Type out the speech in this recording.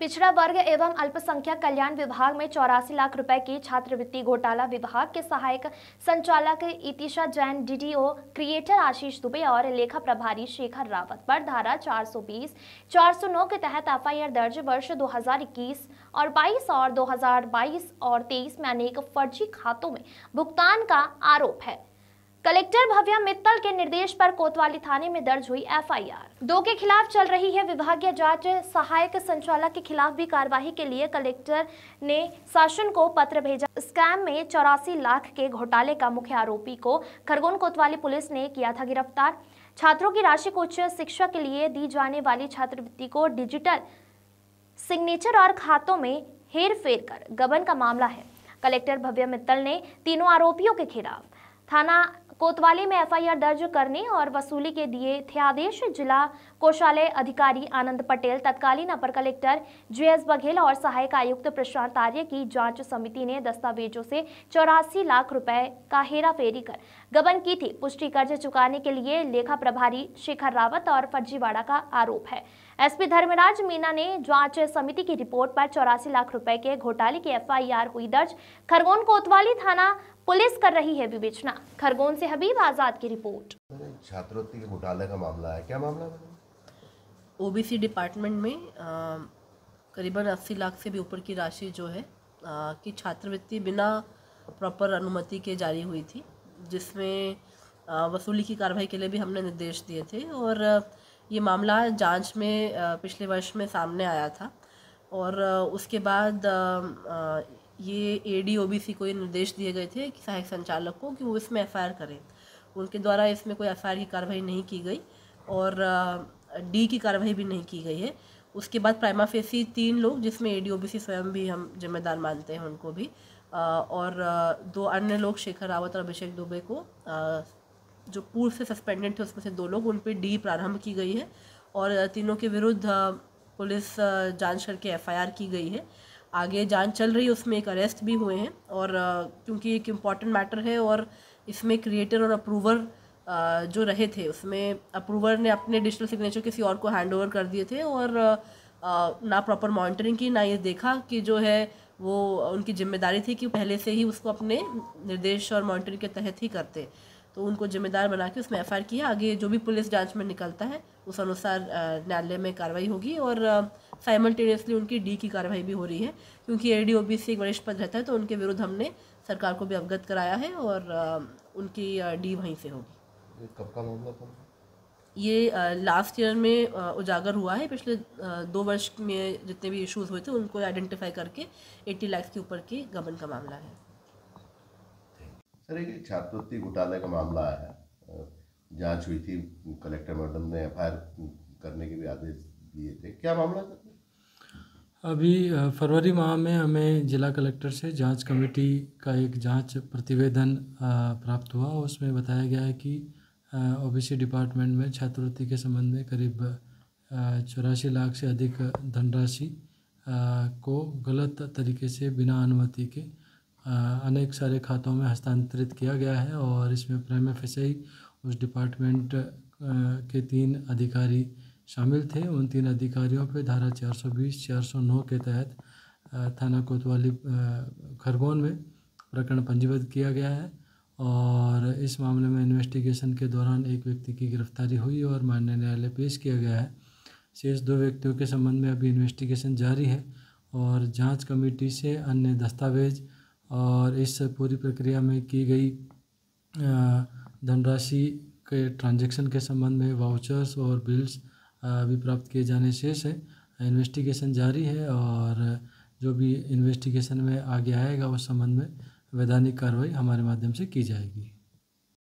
पिछड़ा वर्ग एवं अल्पसंख्यक कल्याण विभाग में 84 लाख रुपए की छात्रवृत्ति घोटाला। विभाग के सहायक संचालक इतिशा जैन, डीडीओ क्रिएटर आशीष दुबे और लेखा प्रभारी शेखर रावत पर धारा 420, 409 के तहत एफआईआर दर्ज वर्ष 2021 और 22 और 2022 और 23 में अनेक फर्जी खातों में भुगतान का आरोप है। कलेक्टर भव्या मित्तल के निर्देश पर कोतवाली थाने में दर्ज हुई एफआईआर। 2 के खिलाफ चल रही है विभागीय जांच। सहायक संचालक के खिलाफ भी कार्रवाई के लिए कलेक्टर ने शासन को पत्र भेजा। स्कैम में 84 लाख के घोटाले का मुख्य आरोपी को खरगोन कोतवाली पुलिस ने किया था गिरफ्तार। छात्रों की राशि को उच्च शिक्षा के लिए दी जाने वाली छात्रवृत्ति को डिजिटल सिग्नेचर और खातों में हेरफेर कर गबन का मामला है। कलेक्टर भव्या मित्तल ने तीनों आरोपियों के खिलाफ थाना कोतवाली में एफआईआर दर्ज करने और वसूली के दिए थे आदेश। जिला कोषालय अधिकारी आनंद पटेल, तत्कालीन अपर कलेक्टर जेएस बघेल और सहायक आयुक्त प्रशांत आर्य की जांच समिति ने दस्तावेजों से 84 लाख रुपए का हेराफेरी कर गबन की थी। पुष्टि कर्ज चुकाने के लिए लेखा प्रभारी शेखर रावत और फर्जीवाड़ा का आरोप है। एसपी धर्मराज मीना ने जांच समिति की रिपोर्ट पर 84 लाख रुपए के घोटाले की एफआईआर हुई दर्ज। खरगोन कोतवाली थाना पुलिस कर रही है विवेचना। खरगोन से हबीब आजाद की रिपोर्ट। छात्रवृत्ति के घोटाले का मामला है, क्या मामला है? ओबीसी डिपार्टमेंट में करीबन 80 लाख से भी ऊपर की राशि जो है कि छात्रवृत्ति बिना प्रॉपर अनुमति के जारी हुई थी, जिसमें वसूली की कार्रवाई के लिए भी हमने निर्देश दिए थे। और ये मामला जांच में पिछले वर्ष में सामने आया था और उसके बाद ये एडीओबीसी को ये निर्देश दिए गए थे कि सहायक संचालक को कि वो इसमें एफआईआर करें। उनके द्वारा इसमें कोई एफआईआर की कार्रवाई नहीं की गई और डी की कार्रवाई भी नहीं की गई है। उसके बाद प्राइमा फेसी 3 लोग, जिसमें एडीओबीसी स्वयं भी हम जिम्मेदार मानते हैं उनको भी, और 2 अन्य लोग शेखर रावत और अभिषेक दुबे को जो पूर्व से सस्पेंडेड थे उसमें से 2 लोग, उन पर डी प्रारंभ की गई है और तीनों के विरुद्ध पुलिस जांच करके एफआईआर की गई है। आगे जांच चल रही है, उसमें एक अरेस्ट भी हुए हैं। और क्योंकि एक इम्पॉर्टेंट मैटर है और इसमें क्रिएटर और अप्रूवर जो रहे थे, उसमें अप्रूवर ने अपने डिजिटल सिग्नेचर किसी और को हैंड ओवर कर दिए थे और ना प्रॉपर मॉनिटरिंग की, ना ये देखा कि जो है वो उनकी जिम्मेदारी थी कि पहले से ही उसको अपने निर्देश और मॉनिटरिंग के तहत ही करते। तो उनको जिम्मेदार बना के उसमें एफआईआर किया। आगे जो भी पुलिस जांच में निकलता है उस अनुसार न्यायालय में कार्रवाई होगी और साइमल्टेनियसली उनकी डी की कार्रवाई भी हो रही है, क्योंकि एडीओबीसी एक वरिष्ठ पद रहता है तो उनके विरुद्ध हमने सरकार को भी अवगत कराया है और उनकी डी वहीं से होगी। कब का मामला था? ये लास्ट ईयर में उजागर हुआ है। पिछले 2 वर्ष में जितने भी इश्यूज हुए थे उनको आइडेंटिफाई करके 80 लाख के ऊपर की गबन का मामला है। सर, एक छात्रवृत्ति घोटाले का मामला है, जांच हुई थी, कलेक्टर मैडम ने एफआईआर करने के भी आदेश दिए थे, क्या मामला था? अभी फरवरी माह में हमें जिला कलेक्टर से जांच कमेटी का एक जांच प्रतिवेदन प्राप्त हुआ। उसमें बताया गया है कि ओबीसी डिपार्टमेंट में छात्रवृत्ति के संबंध में करीब 84 लाख से अधिक धनराशि को गलत तरीके से बिना अनुमति के अनेक सारे खातों में हस्तांतरित किया गया है और इसमें प्राइमा फेसी उस डिपार्टमेंट के 3 अधिकारी शामिल थे। उन 3 अधिकारियों पर धारा 420, 409 के तहत थाना कोतवाली खरगोन में प्रकरण पंजीबद्ध किया गया है और इस मामले में इन्वेस्टिगेशन के दौरान एक व्यक्ति की गिरफ्तारी हुई और माननीय न्यायालय पेश किया गया है। शेष 2 व्यक्तियों के संबंध में अभी इन्वेस्टिगेशन जारी है और जांच कमेटी से अन्य दस्तावेज और इस पूरी प्रक्रिया में की गई धनराशि के ट्रांजैक्शन के संबंध में वाउचर्स और बिल्स भी प्राप्त किए जाने शेष है। इन्वेस्टिगेशन जारी है और जो भी इन्वेस्टिगेशन में आगे आएगा उस संबंध में वैधानिक कार्रवाई हमारे माध्यम से की जाएगी।